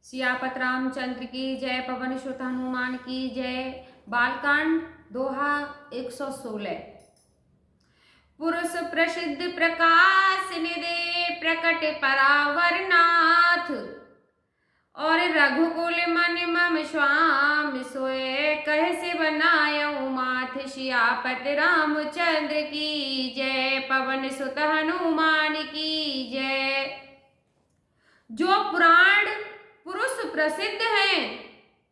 सियापत रामचंद्र की जय। पवन सुत हनुमान की जय। बालकांड दोहा 116। पुरुष प्रसिद्ध प्रकाश निदे प्रकट परावरनाथ, और रघुकुल मन मम स्वामी सोए कह से बनायऊ माथ। सियापत रामचंद्र की जय। पवन सुत हनुमान की जय। जो पुराण पुरुष प्रसिद्ध हैं,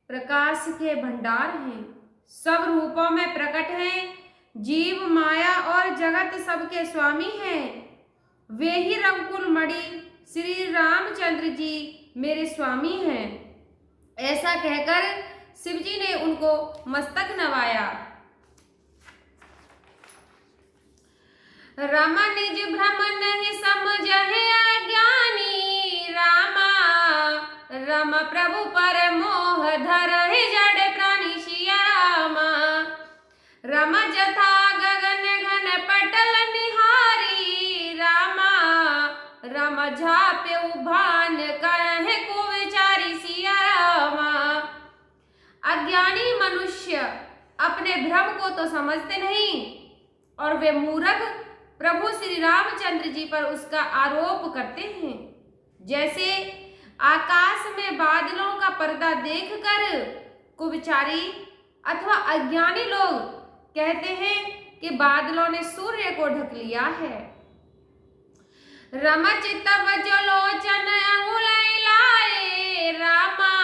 प्रकाश के भंडार हैं, सब रूपों में प्रकट हैं, जीव माया और जगत सबके स्वामी हैं, वे ही रघुकुल मणि श्री रामचंद्र जी मेरे स्वामी हैं। ऐसा कहकर शिव जी ने उनको मस्तक नवाया। रामा निज भ्रम नहीं समझहि अज्ञानी, रामा रम प्रभु पर मोह धरहि जड़ प्राणी। सिया रामा रम जथा गगन घन पटल निहारी, रामा रम झाप्यउ भान करहि को विचारी। सिया रामा अज्ञानी मनुष्य अपने भ्रम को तो समझते नहीं, और वे मूर्ख प्रभु श्री रामचंद्र जी पर उसका आरोप करते हैं। जैसे आकाश में बादलों का पर्दा देखकर कुविचारी अथवा अज्ञानी लोग कहते हैं कि बादलों ने सूर्य को ढक लिया है। रम चित्तव जो लोचन अंगुलै लाए, रामा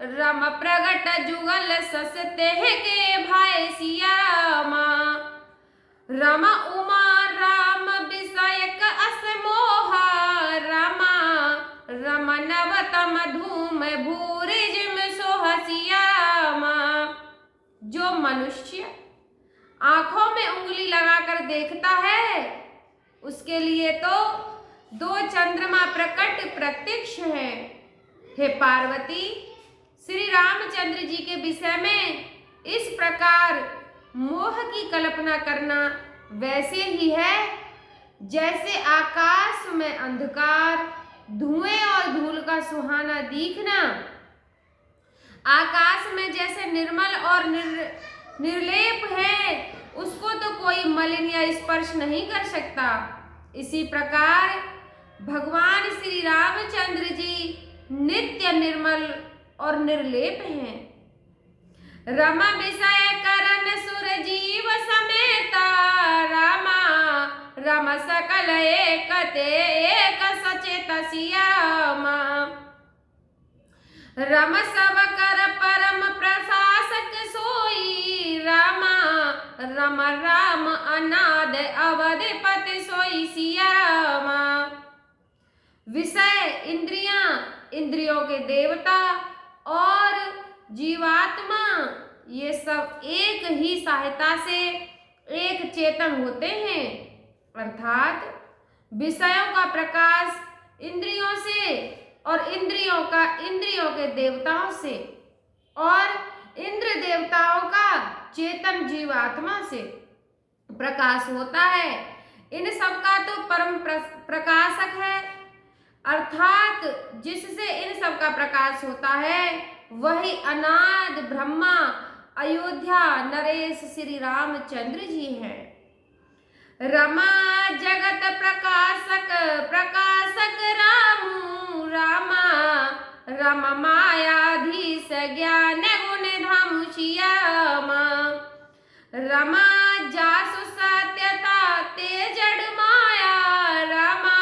रम प्रगट जुगल ससते के भाई। सिया रामा रम उमा राम विषयक अस मोहा, रामा रम नवतम धूम भूरि जिम सोहा। सिया रामा जो मनुष्य आंखों में उंगली लगाकर देखता है, उसके लिए तो दो चंद्रमा प्रकट प्रत्यक्ष हैं। हे पार्वती, श्री रामचंद्र जी के विषय में इस प्रकार मोह की कल्पना करना वैसे ही है जैसे आकाश में अंधकार, धुएं और धूल का सुहाना दिखना। आकाश में जैसे निर्मल और निर्लेप है, उसको तो कोई मलिन या स्पर्श नहीं कर सकता, इसी प्रकार भगवान श्री रामचंद्र जी नित्य निर्मल और निर्लेप हैं। रमा विषय करन सुर जीव समेता, रामा रम सकल एकते एक सचेत। सिया रामा रम सब कर परम प्रशासक सोई, रामा रम राम अनाद अवधिपति सोई। सिया रामा विषय इंद्रियां, इंद्रियों के देवता और जीवात्मा, ये सब एक ही सहायता से एक चेतन होते हैं। अर्थात विषयों का प्रकाश इंद्रियों से और इंद्रियों का इंद्रियों के देवताओं से और इंद्र देवताओं का चेतन जीवात्मा से प्रकाश होता है। इन सब का तो परम प्रकाशक है, अर्थात जिससे इन सब का प्रकाश होता है वही अनाद ब्रह्मा अयोध्या नरेश श्री रामचंद्र जी हैं। रमा जगत प्रकाशक प्रकाशक रामू, रामा रम मायाधीश ज्ञान गुण धाम। सिया रामा रमा जासु सत्यता ते जड़ माया, रामा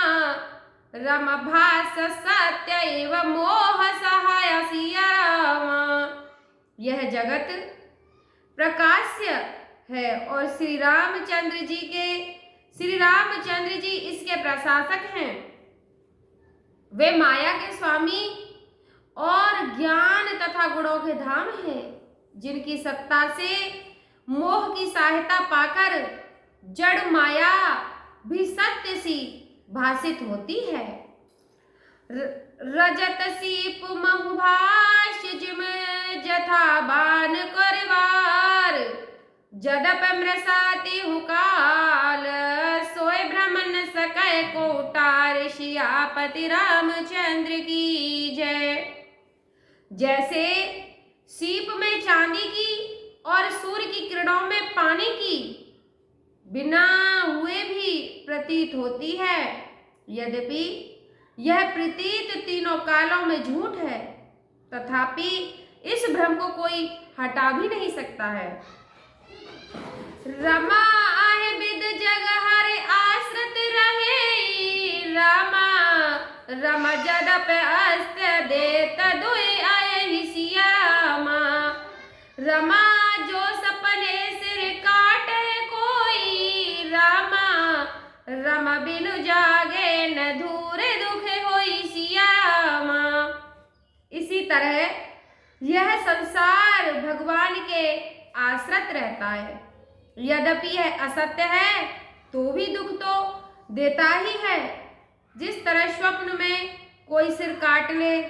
रम भास सत्य एव मोह सहाय। सिया रामा यह जगत प्रकाश्य है और श्री रामचंद्र जी इसके प्रशासक हैं। वे माया के स्वामी और ज्ञान तथा गुणों के धाम हैं, जिनकी सत्ता से मोह की सहायता पाकर जड़ माया भी सत्य सी भाषित होती है। रजत सीप महुभाष्य जिम जथा बान करवार, जदप मृषाति हुकाल सोय भ्रमण सकै कोटार। सियापति रामचंद्र की जय। जैसे सीप में चांदी की और सूर्य की किरणों में पानी की बिना हुए भी प्रतीत होती है। यद्यपि यह प्रतीत तीनों कालों में झूठ है, तथापि इस भ्रम को कोई हटा भी नहीं सकता है। रमा आहे विद जग हरे आश्रित रहे, रामा रमा जडप अस्त देत दुई आए ही सिया रामा। रमा जो सपने सिर काटे कोई, रामा रमा बिनु जागे न धूरे दुखे होई सिया रामा। इसी तरह यह संसार भगवान के आश्रित रहता है। यद्यपि यह असत्य है तो भी दुख तो देता ही है। जिस तरह स्वप्न में कोई सिर काट ले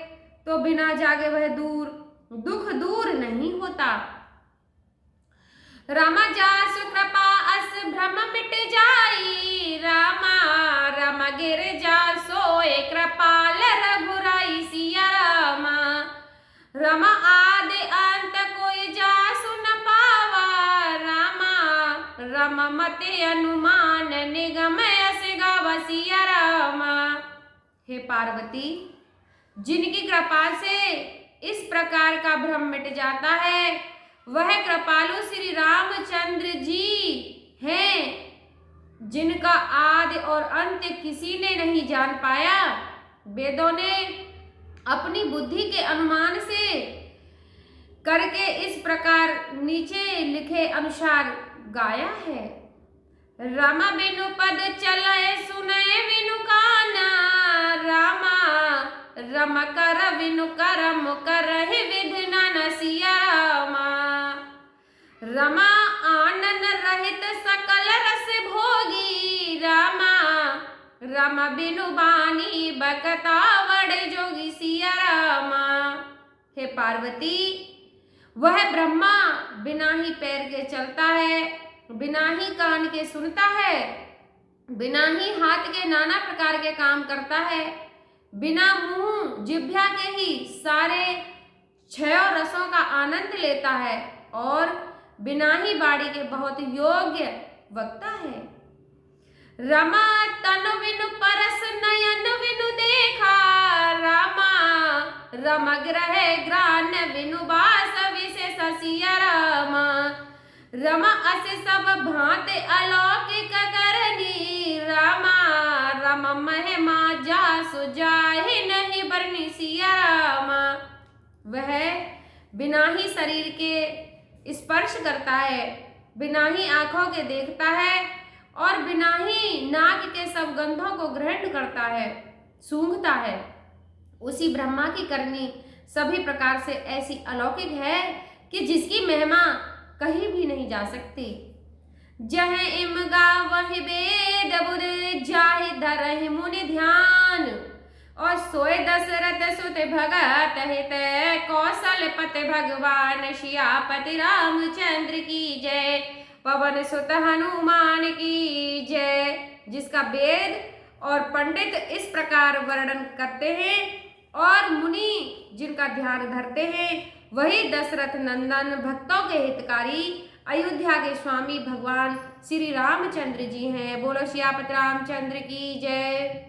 तो बिना जागे वह दुख दूर नहीं होता। रामा जासु कृपा अस भ्रम मिट जाई, रामा रामा गिर जासो एक कृपाल रघुराई सिया रामा। रमा आदि अंत कोई जासु न पावा, रामा रमा मते अनुमान निगम अस गावा सिया रामा। हे पार्वती, जिनकी कृपा से इस प्रकार का भ्रम मिट जाता है वह कृपालु श्री रामचंद्र जी हैं, जिनका आदि और अंत किसी ने नहीं जान पाया। वेदों ने अपनी बुद्धि के अनुमान से करके इस प्रकार नीचे लिखे अनुसार गाया है। रामा बिनु पद चले सुनय बिनु काना, रामा रम कर बिनु करम करहि विधि न सिया रामा। रमा आनन रहित सकल रस भोगी, रामा रमा बिनु बानी बकता वड़ जोगी सिया रामा। हे पार्वती, वह ब्रह्मा बिना ही पैर के चलता है, बिना ही कान के सुनता है, बिना ही हाथ के नाना प्रकार के काम करता है, बिना मुंह जिह्वा के ही सारे छयों रसों का आनंद लेता है और बिना ही बाड़ी के बहुत योग्य वक्ता है। रमा तनु बिनु परस नयन बिनु देखा, रामा रम ग्रह ग्रान बिनु बास विशेष सिया रामा। रमा अस सब भांति अलौकिक करनी, रामा रम महिमा जासु जाहि नहीं बरनी सिया रामा। वह बिना ही शरीर के स्पर्श करता है, बिना ही आंखों के देखता है और बिना ही नाक के सब गंधों को ग्रहण करता है, सूंघता है। उसी ब्रह्मा की करनी सभी प्रकार से ऐसी अलौकिक है कि जिसकी महिमा कहीं भी नहीं जा सकती। जह इम गावहि वेद बुध जाहि धरहि मुनि ध्यान, और सोए दशरथ सुत भगत हित कौशलपति भगवान सियापति रामचंद्र की जय, पवन सुत हनुमान की जय। जिसका वेद और पंडित इस प्रकार वर्णन करते हैं और मुनि जिनका ध्यान धरते हैं, वही दशरथ नंदन भक्तों के हितकारी अयोध्या के स्वामी भगवान श्री रामचंद्र जी हैं। बोलो सियापति रामचंद्र की जय।